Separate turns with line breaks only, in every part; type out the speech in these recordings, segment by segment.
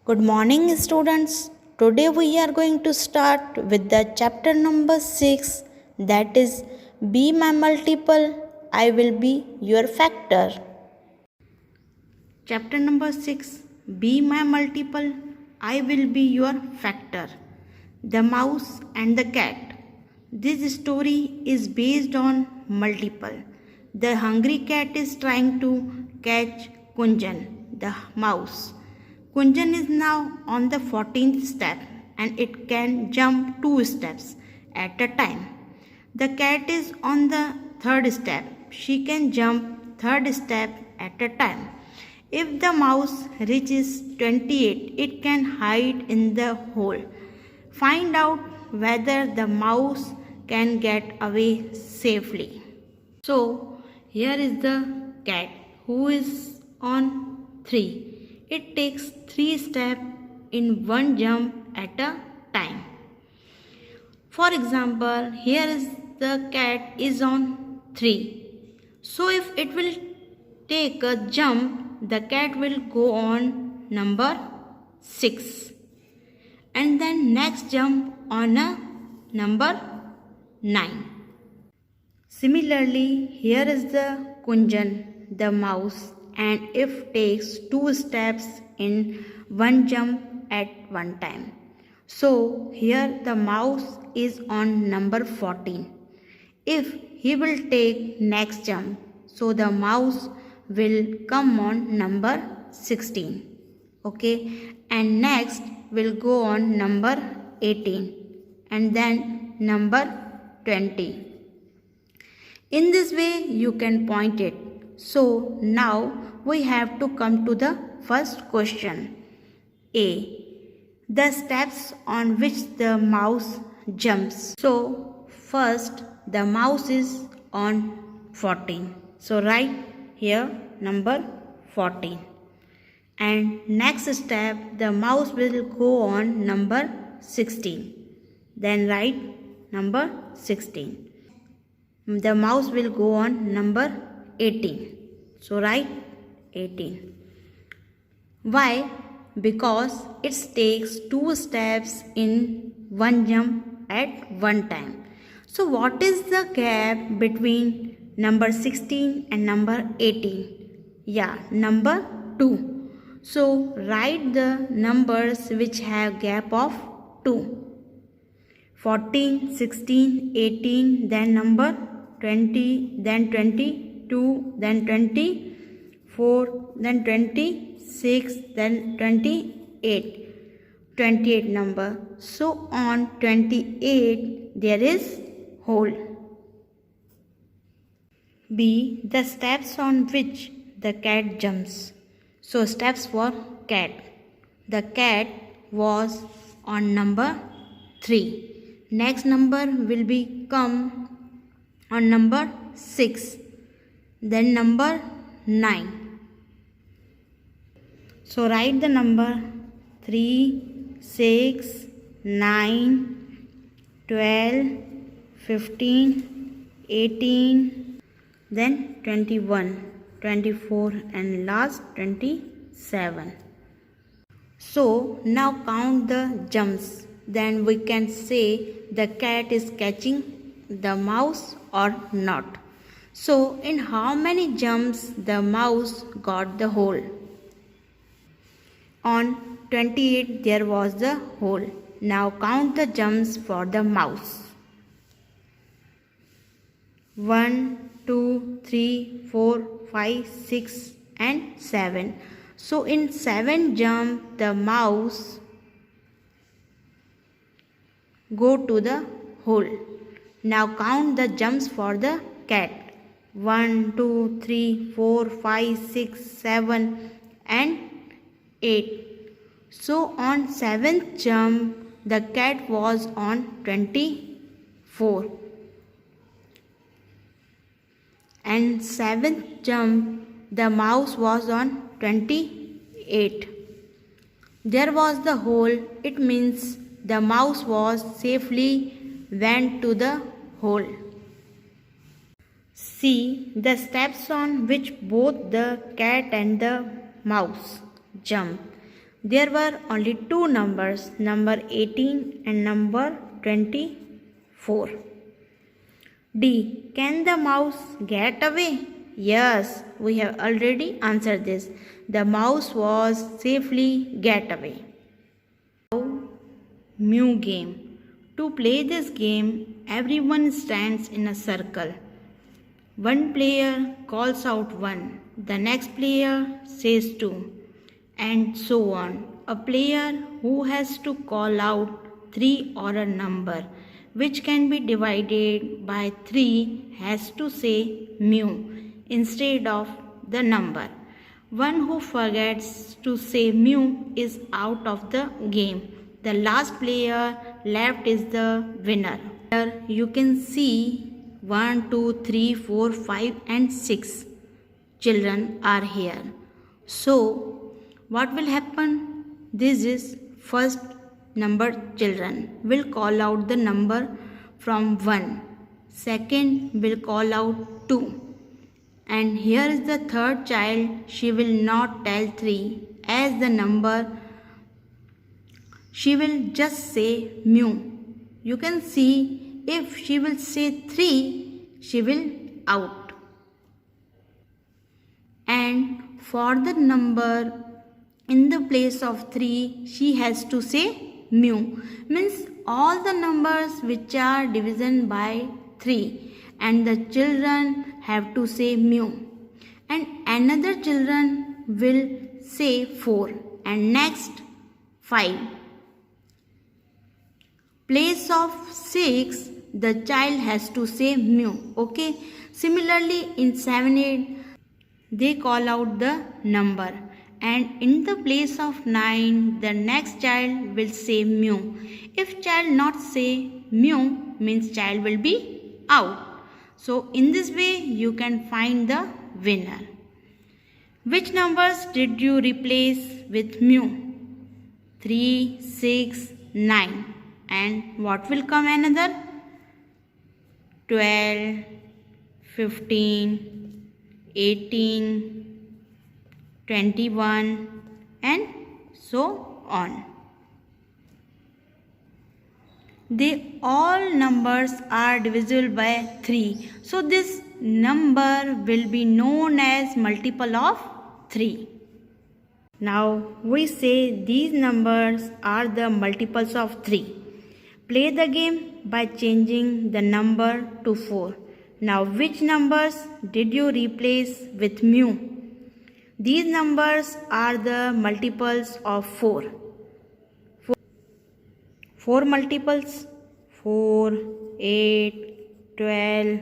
Good morning, students. Today we are going to start with the chapter number 6, that is Be My Multiple, I Will Be Your Factor. Chapter number 6, Be My Multiple, I Will Be Your Factor. The Mouse and the Cat. This story is based on multiple. The hungry cat is trying to catch Kunjan, the mouse. Kunjan is now on the 14th step and it can jump 2 steps at a time. The cat is on the 3rd step. She can jump 3rd step at a time. If the mouse reaches 28, it can hide in the hole. Find out whether the mouse can get away safely. So, here is the cat who is on 3. It takes 3 steps in one jump at a time. For example, here is the cat is on 3. So, if it will take a jump, the cat will go on number 6. And then next jump on a number 9. Similarly, here is the Kunjan, the mouse, and if takes 2 steps in one jump at one time. So, here the mouse is on number 14. If he will take next jump, so the mouse will come on number 16. Okay, and next will go on number 18 and then number 20. In this way you can point it. So now we have to come to the first question. A. The steps on which the mouse jumps. So first the mouse is on 14. So write here number 14. And next step the mouse will go on number 16. Then write number 16. The mouse will go on number 18. So write 18. Why? Because it takes 2 steps in one jump at one time. So what is the gap between number 16 and number 18? Yeah, number 2. So write the numbers which have gap of 2. 14, 16, 18, then number 20, then 22, then 24, then 26, then 28. 28 number. So on 28 there is hole. B. The steps on which the cat jumps. So steps for cat. The cat was on number 3. Next number will be come on number 6. Then number 9. So write the number 3, 6, 9, 12, 15, 18, then 21, 24 and last 27. So now count the jumps. Then we can say the cat is catching the mouse or not. So in how many jumps the mouse got the hole? On 28 there was the hole. Now count the jumps for the mouse. 1, 2, 3, 4, 5, 6 and 7. So in 7 jumps the mouse go to the hole. Now count the jumps for the cat. 1, 2, 3, 4, 5, 6, 7 and 8. So on 7th jump the cat was on 24. And 7th jump the mouse was on 28. There was the hole. It means the mouse was safely went to the hole. C. The steps on which both the cat and the mouse jump. There were only two numbers, number 18 and number 24. D. Can the mouse get away? Yes, we have already answered this. The mouse was safely get away. Now, Mew game. To play this game, everyone stands in a circle. One player calls out 1, the next player says 2, and so on. A player who has to call out 3 or a number which can be divided by 3 has to say Mew instead of the number. One who forgets to say Mew is out of the game. The last player left is the winner. Here you can see 1, 2, 3, 4, 5 and 6 children are here. So what will happen? This is first number children will call out the number from 1. Second will call out 2. And here is the third child. She will not tell 3 as the number. She will just say Mew. You can see if she will say 3, she will out. And for the number in the place of 3, she has to say Mew. Means all the numbers which are division by 3 and the children have to say Mew. And another children will say 4 and next 5. Place of 6, the child has to say Mew. Okay. Similarly in 7, 8, they call out the number. And in the place of 9, the next child will say Mew. If child not say Mew, means child will be out. So in this way you can find the winner. Which numbers did you replace with Mew? 3, 6, 9. And what will come another? 12, 15, 18, 21 and so on. They all numbers are divisible by 3. So this number will be known as multiple of 3. Now we say these numbers are the multiples of 3. Play the game by changing the number to 4. Now which numbers did you replace with Mew? These numbers are the multiples of 4. 4 multiples: 4, 8, 12,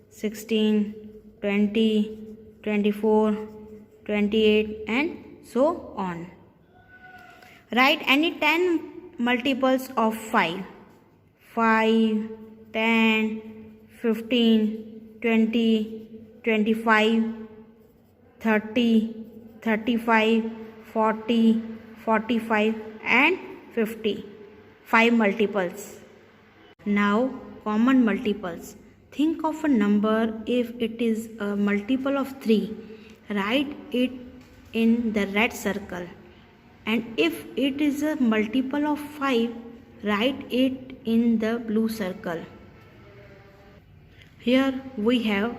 16, 20, 24, 28 and so on. Write any 10 multiples of 5. 5, 10, 15, 20, 25, 30, 35, 40, 45 and 50. 5 multiples. Now common multiples. Think of a number if it is a multiple of 3. Write it in the red circle. And if it is a multiple of 5, write it in the blue circle. Here we have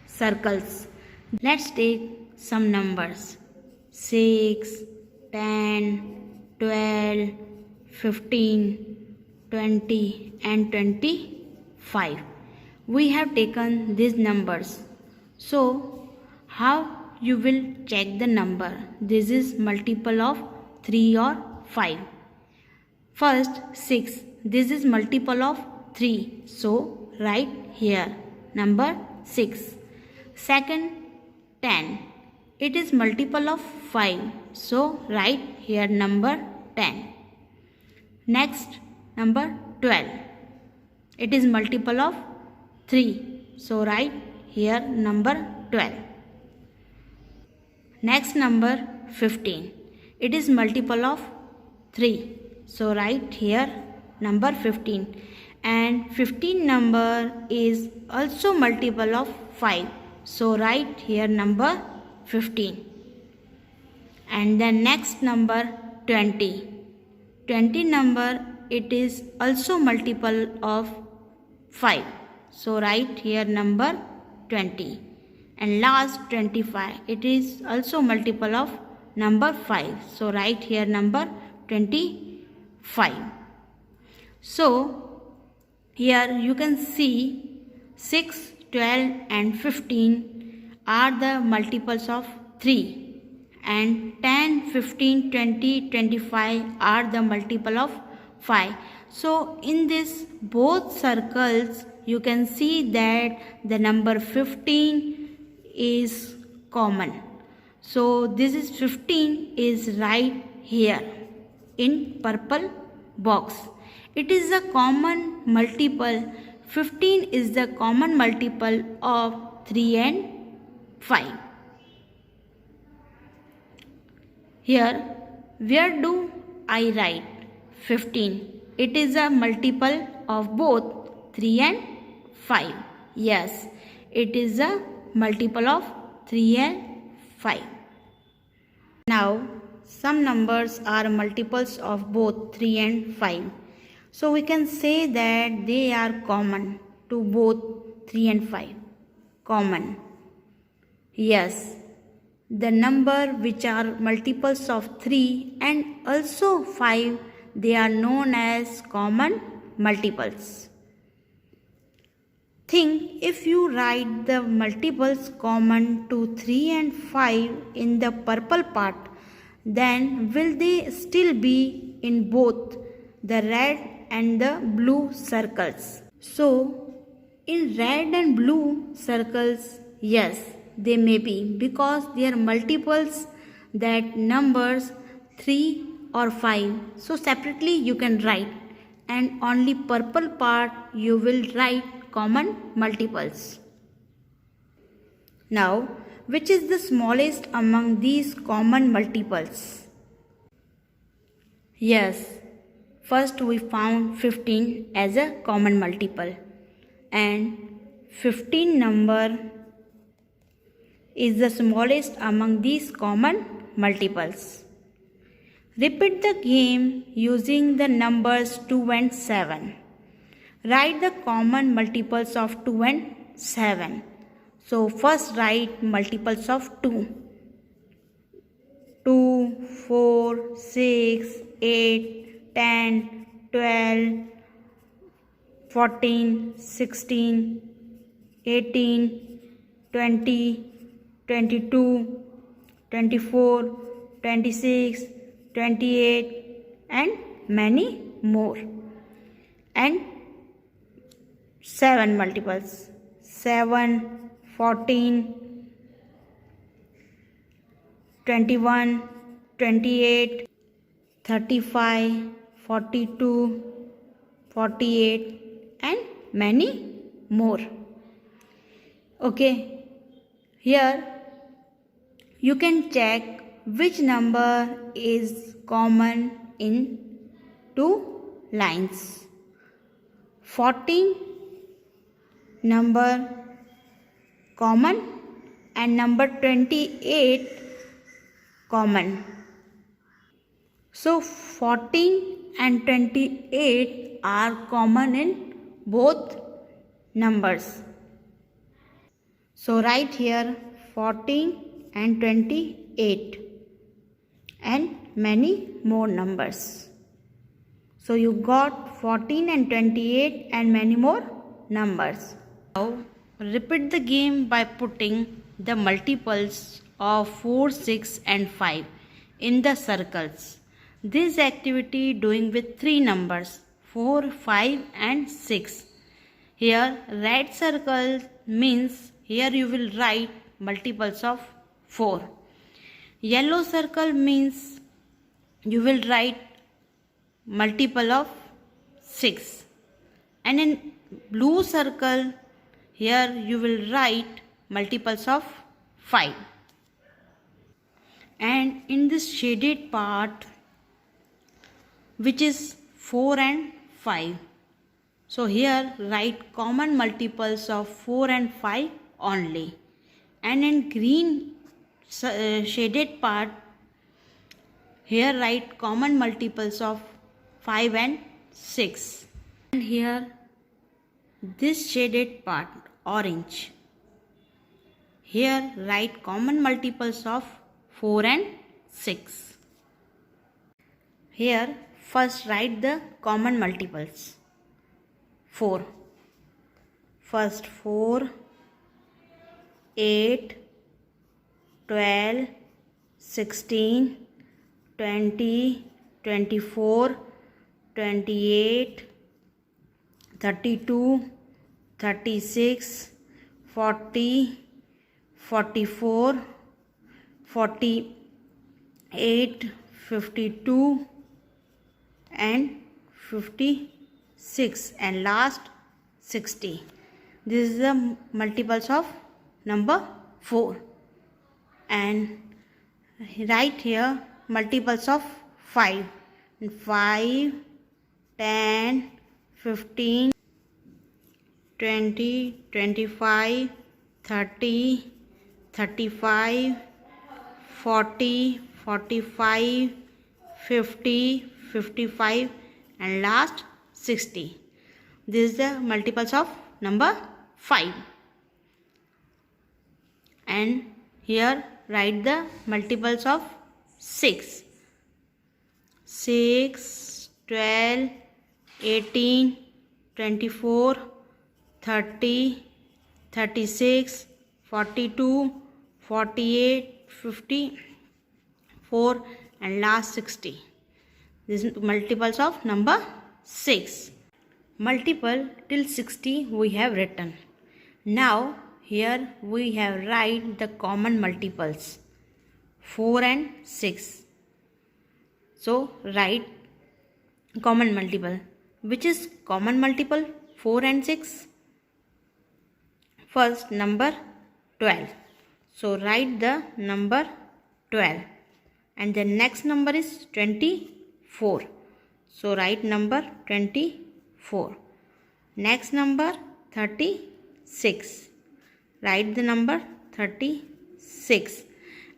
circles. Let's take some numbers. 6, 10, 12, 15, 20 and 25. We have taken these numbers. So how you will check the number? This is multiple of 3 or 5. First 6. This is multiple of 3. So write here number 6. Second 10. It is multiple of 5. So write here number 10. Next number 12. It is multiple of 3. So write here number 12. Next number 15. It is multiple of 3. So write here number 15. And 15 number is also multiple of 5. So write here number 15. And the next number 20. 20 number, it is also multiple of 5. So write here number 20. And last 25, it is also multiple of number 5. So write here number 25. So here you can see 6, 12 and 15 are the multiples of 3. And 10, 15, 20, 25 are the multiple of 5. So in this both circles you can see that the number 15 is common. So this is 15 is right here in purple box. It is a common multiple. 15 is the common multiple of 3 and 5. Here, where do I write 15? It is a multiple of both 3 and 5. Yes, it is a multiple of 3 and 5. Now, some numbers are multiples of both 3 and 5. So, we can say that they are common to both 3 and 5. Common. Yes. The number which are multiples of 3 and also 5, they are known as common multiples. Think if you write the multiples common to 3 and 5 in the purple part, then will they still be in both the red and the blue circles? So, in red and blue circles, yes, they may be, because they are multiples that numbers 3 or 5. So separately you can write, and only purple part you will write common multiples. Now, which is the smallest among these common multiples? Yes, first we found 15 as a common multiple, and 15 number is the smallest among these common multiples. Repeat the game using the numbers 2 and 7. Write the common multiples of 2 and 7. So first write multiples of 2. 2, 4, 6, 8, 10, 12, 14, 16, 18, 20, 22, 24, 26, 28 and many more. And 7 multiples. 7, 14, 21, 28, 35, 42, 48 and many more. Okay. Here you can check which number is common in two lines. 14 number common and number 28 common. So 14 and 28 are common in both numbers. So write here 14 and 28 and many more numbers. So you got 14 and 28 and many more numbers. Now repeat the game by putting the multiples of 4, 6 and 5 in the circles. This activity doing with 3 numbers 4, 5 and 6. Here red circle means here you will write multiples of 4. Yellow circle means you will write multiple of 6. And in blue circle, here you will write multiples of 5. And in this shaded part, which is 4 and 5. So here write common multiples of 4 and 5 only. And in green shaded part, Here write common multiples of 5 and 6. And here this shaded part, orange. Here write common multiples of 4 and 6. Here first write the common multiples. 4. First 4, 8, 12, 16, 20, 24, 28, 32, 36, 40, 44, 48, 52 and 56 and last 60. This is the multiples of number 4. And write here multiples of 5. 5, 10, 15, 20, 25, 30, 35, 40, 45, 50, 55 and last 60. This is the multiples of number 5. And here write the multiples of 6. 6, 12, 18, 24, 30, 36, 42, 48, 54 and last 60. This is multiples of number 6. Multiple till 60 we have written. Now here we have write the common multiples 4 and 6. So write common multiple. Which is common multiple 4 and 6? First number 12. So write the number 12. And the next number is 24. So write number 24. Next number 36. Write the number 36.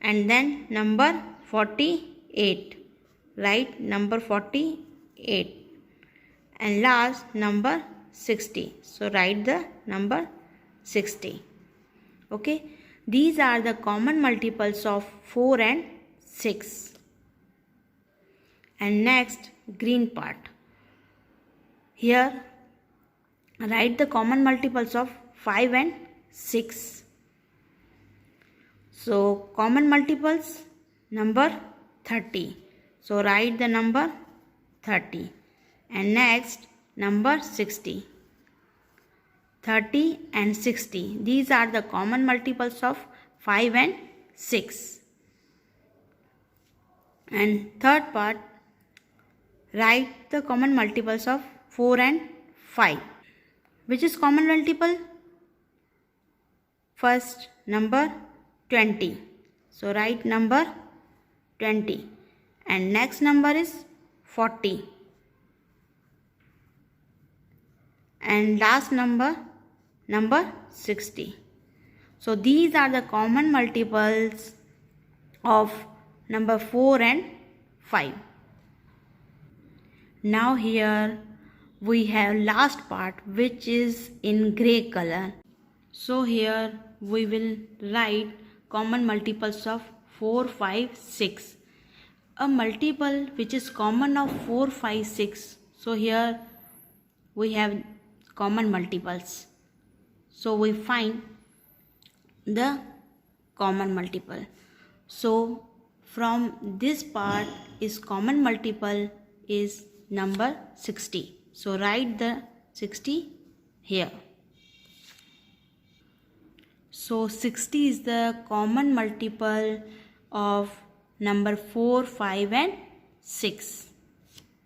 And then number 48. Write number 48. And last number 60. So write the number 60. Okay. These are the common multiples of 4 and 6. And next green part. Here write the common multiples of 5 and 6. So common multiples number 30. So write the number 30. And next number 60. 30 and 60. These are the common multiples of 5 and 6. And third part, write the common multiples of 4 and 5. Which is common multiple? First number 20. So write number 20. And next number is 40. And last number 60. So these are the common multiples of number 4 and 5. Now here we have last part which is in grey color. So here we will write common multiples of 4, 5, 6. A multiple which is common of 4, 5, 6. So here we have common multiples. So we find the common multiple. So from this part is common multiple is number 60. So write the 60 here. So 60 is the common multiple of number 4, 5 and 6.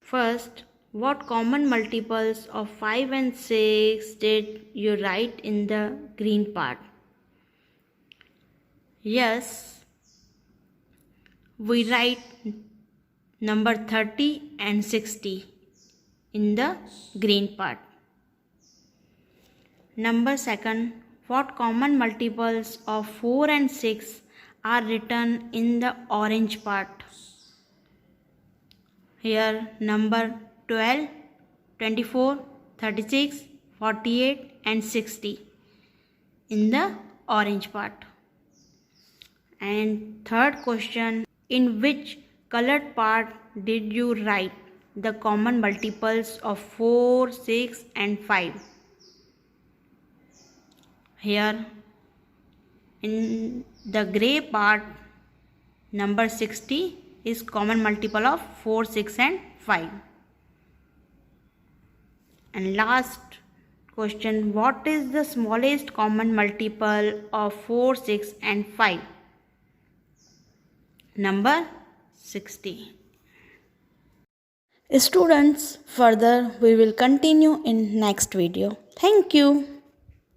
First, what common multiples of 5 and 6 did you write in the green part? Yes, we write number 30 and 60 in the green part. Number second, what common multiples of 4 and 6 are written in the orange part? Here number 12, 24, 36, 48 and 60 in the orange part. And third question, in which colored part did you write the common multiples of 4, 6 and 5? Here in the grey part, number 60 is common multiple of 4, 6 and 5. And last question, what is the smallest common multiple of 4, 6 and 5? Number 60. Students, further we will continue in next video. Thank you.